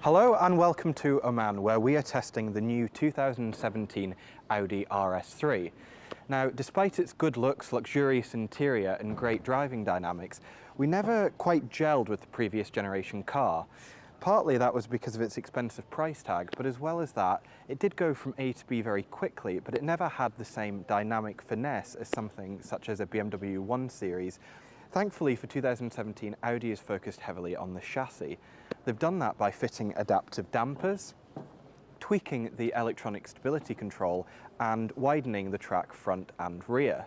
Hello and welcome to Oman, where we are testing the new 2017 Audi RS3. Now, despite its good looks, luxurious interior and great driving dynamics, we never quite gelled with the previous generation car. Partly that was because of its expensive price tag, but as well as that, it did go from A to B very quickly, but it never had the same dynamic finesse as something such as a BMW 1 Series. Thankfully for 2017, Audi is focused heavily on the chassis. They've done that by fitting adaptive dampers, tweaking the electronic stability control, and widening the track front and rear.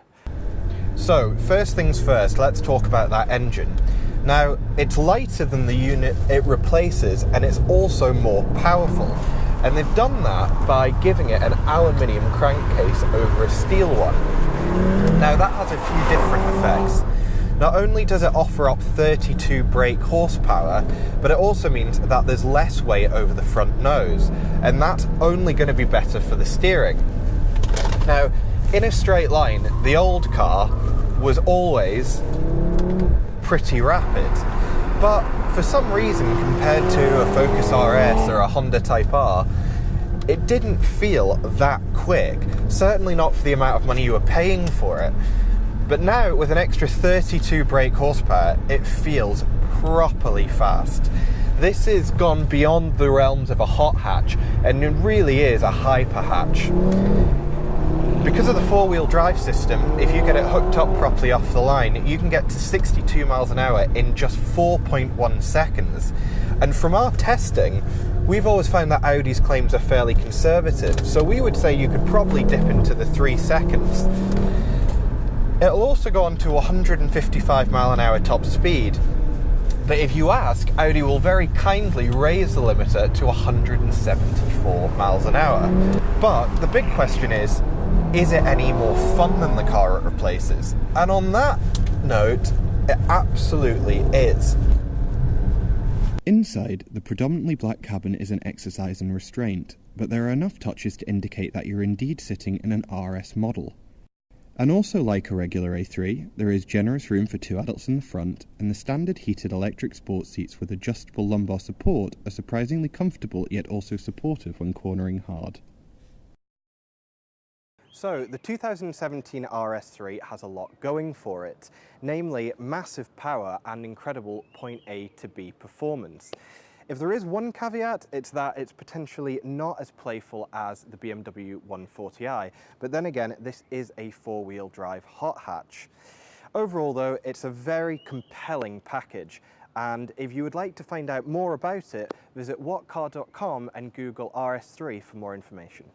So, first things first, let's talk about that engine. Now, it's lighter than the unit it replaces, and it's also more powerful. And they've done that by giving it an aluminium crankcase over a steel one. Now, that has a few different effects. Not only does it offer up 32 brake horsepower, but it also means that there's less weight over the front nose, and that's only going to be better for the steering. Now, in a straight line, the old car was always pretty rapid, but for some reason, compared to a Focus RS or a Honda Type R, it didn't feel that quick, certainly not for the amount of money you were paying for it. But now, with an extra 32 brake horsepower, it feels properly fast. This has gone beyond the realms of a hot hatch, and it really is a hyper hatch. Because of the four-wheel drive system, if you get it hooked up properly off the line, you can get to 62 miles an hour in just 4.1 seconds. And from our testing, we've always found that Audi's claims are fairly conservative, so we would say you could probably dip into the 3 seconds. It'll also go on to 155 mile an hour top speed, but if you ask, Audi will very kindly raise the limiter to 174 miles an hour. But the big question is it any more fun than the car it replaces? And on that note, it absolutely is. Inside, the predominantly black cabin is an exercise in restraint, but there are enough touches to indicate that you're indeed sitting in an RS model. And also, like a regular A3, there is generous room for 2 adults in the front, and the standard heated electric sports seats with adjustable lumbar support are surprisingly comfortable yet also supportive when cornering hard. So, the 2017 RS3 has a lot going for it, namely massive power and incredible point A to B performance. If there is one caveat, it's that it's potentially not as playful as the BMW 140i, but then again, this is a four-wheel drive hot hatch. Overall though, it's a very compelling package, and if you would like to find out more about it, visit whatcar.com and Google RS3 for more information.